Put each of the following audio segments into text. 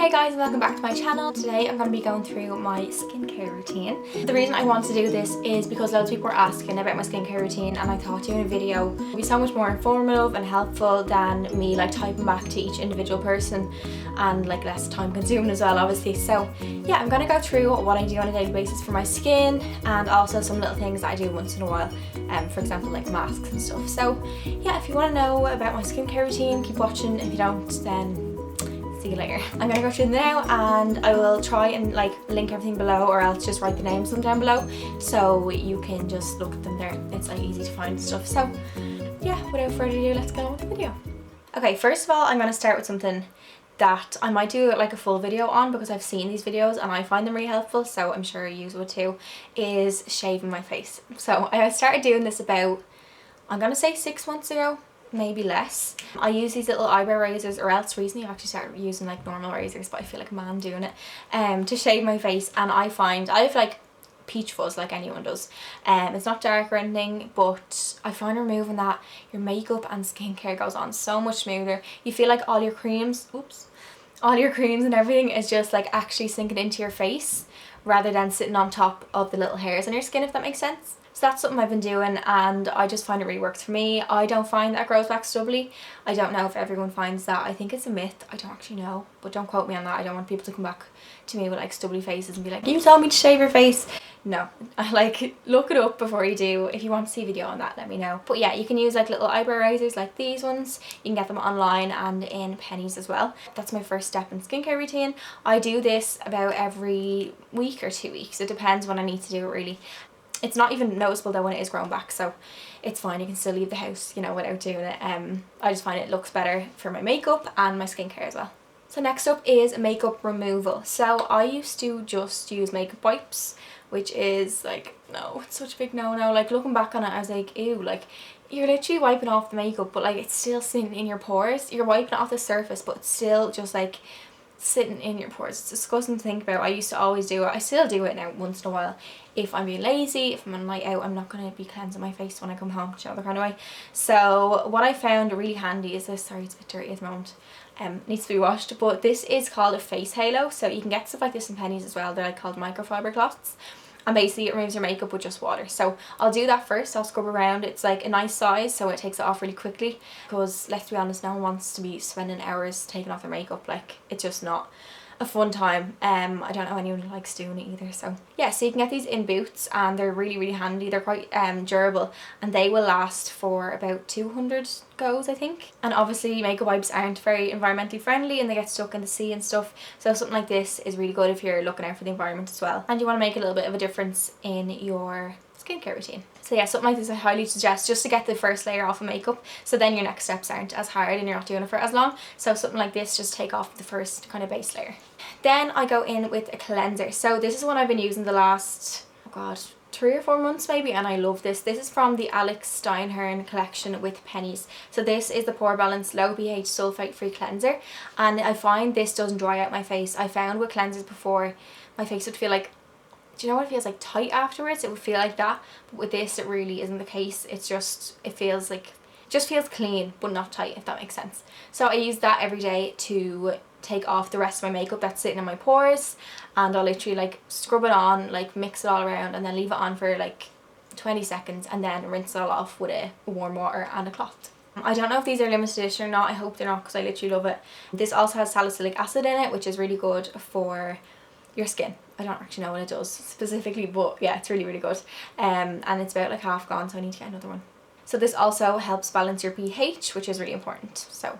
Hey guys, and welcome back to my channel. Today I'm going to be going through my skincare routine. The reason I want to do this is because loads of people were asking about my skincare routine, and I thought doing a video would be so much more informative and helpful than me like typing back to each individual person, and like less time consuming as well obviously. So yeah, I'm going to go through what I do on a daily basis for my skin, and also some little things that I do once in a while, for example like masks and stuff. So yeah, if you want to know about my skincare routine, keep watching. If you don't, then see you later. I'm gonna go through them now, and I will try and like link everything below, or else just write the names of them down below so you can just look at them there. It's like easy to find stuff. So yeah, without further ado, let's get on with the video. Okay, first of all, I'm gonna start with something that I might do like a full video on because I've seen these videos and I find them really helpful, so I'm sure you would too, is shaving my face. So I started doing this about, I'm gonna say 6 months ago, maybe less. I use these little eyebrow razors, or else recently I've actually started using like normal razors, but I feel like a man doing it, to shave my face. And I find I have like peach fuzz like anyone does. It's not dark or anything, but I find removing that, your makeup and skincare goes on so much smoother. You feel like all your creams, all your creams and everything is just like actually sinking into your face rather than sitting on top of the little hairs on your skin, if that makes sense. So that's something I've been doing, and I just find it really works for me. I don't find that it grows back stubbly. I don't know if everyone finds that. I think it's a myth. I don't actually know, but don't quote me on that. I don't want people to come back to me with like stubbly faces and be like, you told me to shave your face. No, I like look it up before you do. If you want to see a video on that, let me know. But yeah, you can use like little eyebrow razors like these ones. You can get them online and in Penneys as well. That's my first step in skincare routine. I do this about every week or 2 weeks. It depends when I need to do it really. It's not even noticeable though when it is grown back, so it's fine. You can still leave the house, you know, without doing it. I just find it looks better for my makeup and my skincare as well. So next up is makeup removal. So I used to just use makeup wipes, which is like, no, it's such a big no-no. Like looking back on it, I was like, ew, like you're literally wiping off the makeup, but like it's still sitting in your pores. You're wiping it off the surface, but it's still just like sitting in your pores. It's disgusting to think about. I used to always do it. I still do it now once in a while. If I'm being lazy, if I'm on a night out, I'm not going to be cleansing my face when I come home, you know, the kind of way. So what I found really handy is this. Sorry, it's a bit dirty at the moment. Needs to be washed, but this is called a face halo. So you can get stuff like this in Penneys as well. They're like called microfiber cloths. And basically it removes your makeup with just water. So I'll do that first. I'll scrub around. It's like a nice size, so it takes it off really quickly, because let's be honest, no one wants to be spending hours taking off their makeup. Like it's just not a fun time. I don't know anyone who likes doing it either. So yeah, so you can get these in boots, and they're really handy. They're quite durable, and they will last for about 200 goes, I think. And obviously makeup wipes aren't very environmentally friendly, and they get stuck in the sea and stuff, so something like this is really good if you're looking out for the environment as well and you want to make a little bit of a difference in your skincare routine. So yeah, something like this I highly suggest, just to get the first layer off of makeup, so then your next steps aren't as hard and you're not doing it for as long. So something like this, just take off the first kind of base layer. Then I go in with a cleanser. So this is one I've been using the last, oh god, 3 or 4 months maybe, and I love this. This is from the Steinherr collection with Penneys. So this is the Pore Balance Low pH Sulphate Free Cleanser, and I find this doesn't dry out my face. I found with cleansers before, my face would feel like, do you know what it feels like, tight afterwards? It would feel like that, but with this it really isn't the case. It's just, it feels like, it just feels clean but not tight, if that makes sense. So I use that every day to take off the rest of my makeup that's sitting in my pores, and I'll literally like scrub it on, like mix it all around, and then leave it on for like 20 seconds, and then rinse it all off with a warm water and a cloth. I don't know if these are limited edition or not. I hope they're not, because I literally love it. This also has salicylic acid in it, which is really good for your skin. I don't actually know what it does specifically, but yeah, it's really good. And it's about like half gone, so I need to get another one. So this also helps balance your pH, which is really important. So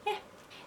yeah.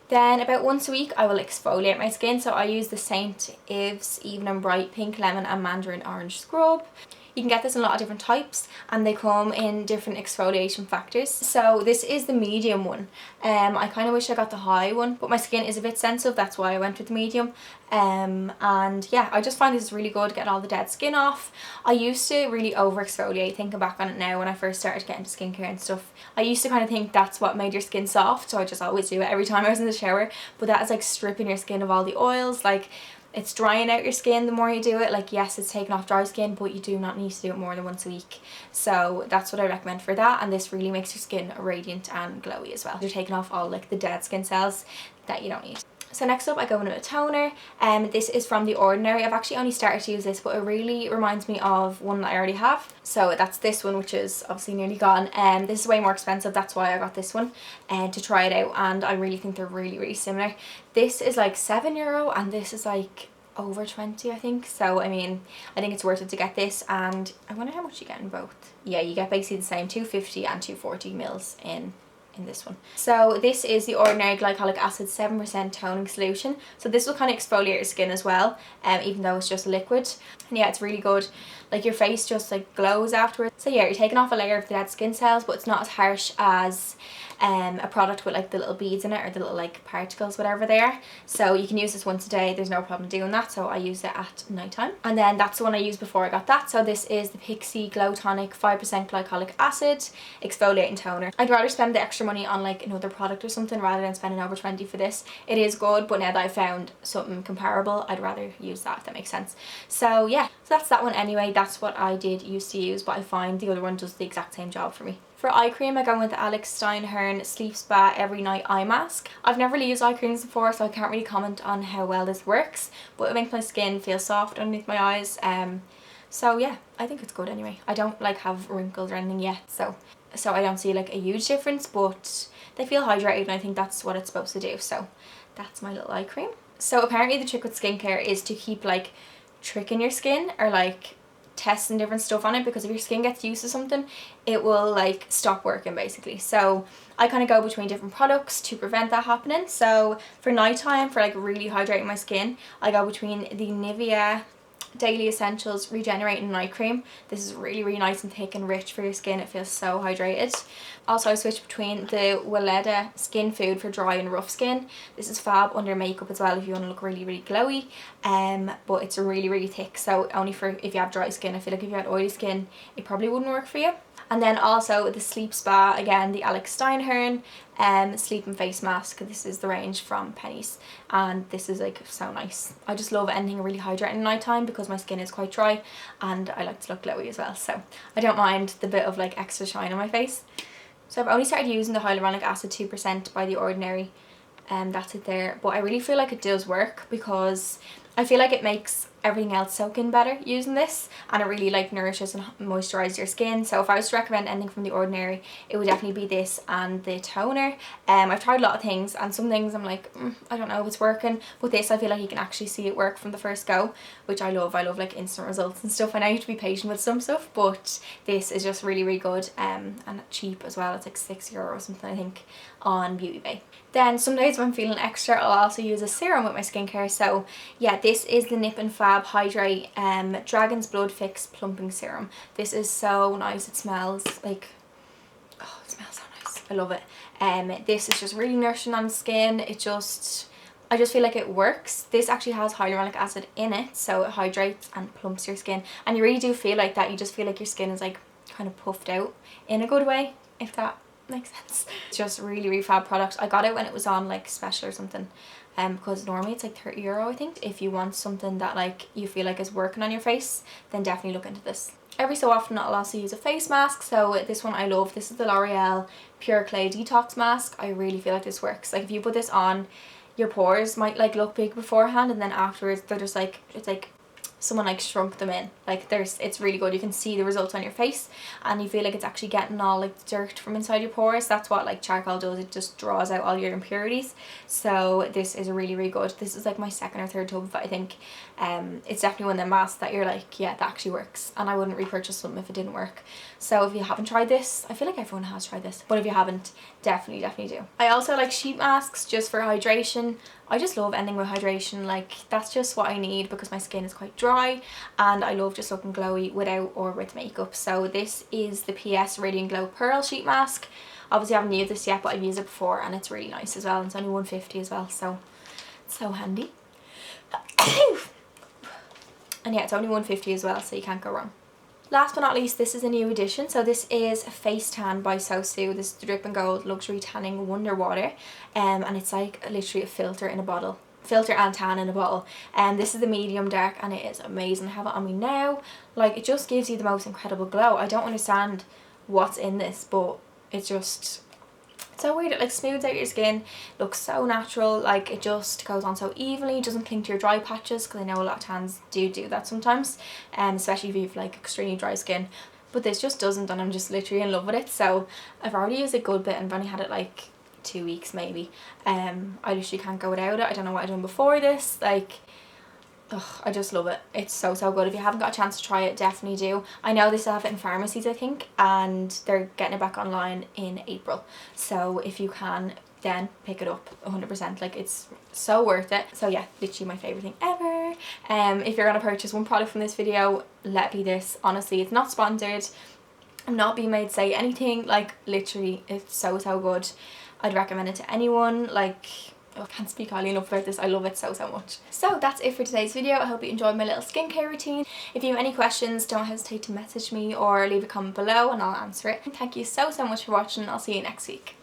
Then about once a week I will exfoliate my skin. So I use the Ives Even and Bright Pink Lemon and Mandarin Orange Scrub. You can get this in a lot of different types, and they come in different exfoliation factors. So this is the medium one. I kind of wish I got the high one, but my skin is a bit sensitive, that's why I went with the medium. And yeah, I just find this is really good, getting all the dead skin off. I used to really over exfoliate, thinking back on it now, when I first started getting into skincare and stuff. I used to kind of think that's what made your skin soft, so I just always do it every time I was in the shower. But that is like stripping your skin of all the oils. Like, it's drying out your skin the more you do it. Like, yes, it's taking off dry skin, but you do not need to do it more than once a week. So that's what I recommend for that, and this really makes your skin radiant and glowy as well. You're taking off all like the dead skin cells that you don't need. So next up I go in with a toner, and this is from The Ordinary. I've actually only started to use this, but it really reminds me of one that I already have. So that's this one, which is obviously nearly gone. This is way more expensive, that's why I got this one, to try it out, and I really think they're really similar. This is like €7 and this is like over 20, I think. So I mean, I think it's worth it to get this, and I wonder how much you get in both. Yeah, you get basically the same, 250 and 240 mils in this one. So this is The Ordinary Glycolic Acid 7% toning solution. So this will kind of exfoliate your skin as well, even though it's just a liquid. And yeah, it's really good. Like your face just like glows afterwards. So yeah, you're taking off a layer of the dead skin cells, but it's not as harsh as a product with like the little beads in it, or the little like particles, whatever they are. So you can use this once a day, there's no problem doing that. So I use it at night time, and then that's the one I used before I got that. So this is the Pixi Glow Tonic 5% glycolic acid exfoliating toner. I'd rather spend the extra money on like another product or something rather than spending over 20 for this. It is good, but now that I found something comparable, I'd rather use that, if that makes sense. So yeah, so that's that one anyway. That's what I did used to use, but I find the other one does the exact same job for me. For eye cream, I go with the Steinherr Sleep Spa Every Night Eye Mask. I've never really used eye creams before, so I can't really comment on how well this works, but it makes my skin feel soft underneath my eyes. So yeah, I think it's good anyway. I don't like have wrinkles or anything yet, so I don't see like a huge difference, but they feel hydrated, and I think that's what it's supposed to do. So that's my little eye cream. So apparently the trick with skincare is to keep like tricking your skin, or like testing different stuff on it, because if your skin gets used to something, it will like stop working basically. So I kind of go between different products to prevent that happening. So for nighttime, for like really hydrating my skin, I go between the Nivea Daily Essentials Regenerating Night Cream. This is really nice and thick and rich for your skin. It feels so hydrated. Also, I switch between the Weleda Skin Food for dry and rough skin. This is fab under makeup as well if you want to look really glowy. But it's really thick, so only for if you have dry skin. I feel like if you had oily skin, it probably wouldn't work for you. And then also the Sleep Spa, again the Steinherr Sleep and Face Mask. This is the range from Penneys, and this is like so nice. I just love anything really hydrating at night time because my skin is quite dry and I like to look glowy as well, so I don't mind the bit of like extra shine on my face. So I've only started using the hyaluronic acid 2% by The Ordinary, and that's it there, but I really feel like it does work because I feel like it makes everything else soak in better using this, and it really like nourishes and moisturizes your skin. So if I was to recommend anything from The Ordinary, it would definitely be this and the toner. I've tried a lot of things, and some things I'm like, I don't know if it's working, but this I feel like you can actually see it work from the first go, which I love. I love like instant results and stuff. I know you have to be patient with some stuff, but this is just really good, and cheap as well. It's like €6 or something I think on Beauty Bay. Then some days when I'm feeling extra, I'll also use a serum with my skincare. So yeah, this is the Nip and Fab Hydrate Dragon's Blood Fix Plumping Serum. This is so nice. It smells like, oh, it smells so nice. I love it. This is just really nourishing on the skin. I just feel like it works. This actually has hyaluronic acid in it, so it hydrates and plumps your skin, and you really do feel like that. You just feel like your skin is like kind of puffed out in a good way, if that makes sense. It's just really fab product. I got it when it was on like special or something, because normally it's like €30 I think. If you want something that like you feel like is working on your face, then definitely look into this. Every so often I'll also use a face mask, so this one I love. This is the Loreal Pure Clay Detox Mask. I really feel like this works. Like if you put this on, your pores might like look big beforehand, and then afterwards they're just like, it's like someone like shrunk them in. Like it's really good. You can see the results on your face, and you feel like it's actually getting all like dirt from inside your pores. That's what like charcoal does. It just draws out all your impurities. So this is really good. This is like my second or third tub of it, I think. It's definitely one of the masks that you're like, yeah, that actually works, and I wouldn't repurchase something if it didn't work. So if you haven't tried this, I feel like everyone has tried this, but if you haven't, definitely do. I also like sheet masks just for hydration. I just love anything with hydration. Like that's just what I need because my skin is quite dry, and I love just looking glowy without or with makeup. So this is the PS Radiant Glow Pearl Sheet Mask. Obviously I haven't used this yet, but I've used it before and it's really nice as well. It's only $1.50 as well, so it's so handy. And yeah, it's only $1.50 as well, so you can't go wrong. Last but not least, this is a new addition. So this is Face Tan by Soooo. This is the Drip and Gold Luxury Tanning Wonder Water, and it's like literally a filter in a bottle. Filter and tan in a bottle. And this is the medium dark, and it is amazing. I have it on me now. Like, it just gives you the most incredible glow. I don't understand what's in this, but it's just It's so weird, it like smooths out your skin, looks so natural, like it just goes on so evenly, doesn't cling to your dry patches, because I know a lot of tans do that sometimes, especially if you have like extremely dry skin. But this just doesn't, and I'm just literally in love with it. So I've already used a good bit and I've only had it like 2 weeks maybe. I literally can't go without it. I don't know what I've done before this, like, ugh, I just love it. It's so good. If you haven't got a chance to try it, definitely do. I know they still have it in pharmacies, I think, and they're getting it back online in April. So if you can, then pick it up 100%. Like, it's so worth it. So yeah, literally my favourite thing ever. If you're going to purchase one product from this video, let it be this. Honestly, it's not sponsored. I'm not being made to say anything. Like, literally, it's so good. I'd recommend it to anyone. Like, I can't speak highly enough about this. I love it so much. So that's it for today's video. I hope you enjoyed my little skincare routine. If you have any questions, don't hesitate to message me or leave a comment below and I'll answer it. Thank you so much for watching. I'll see you next week.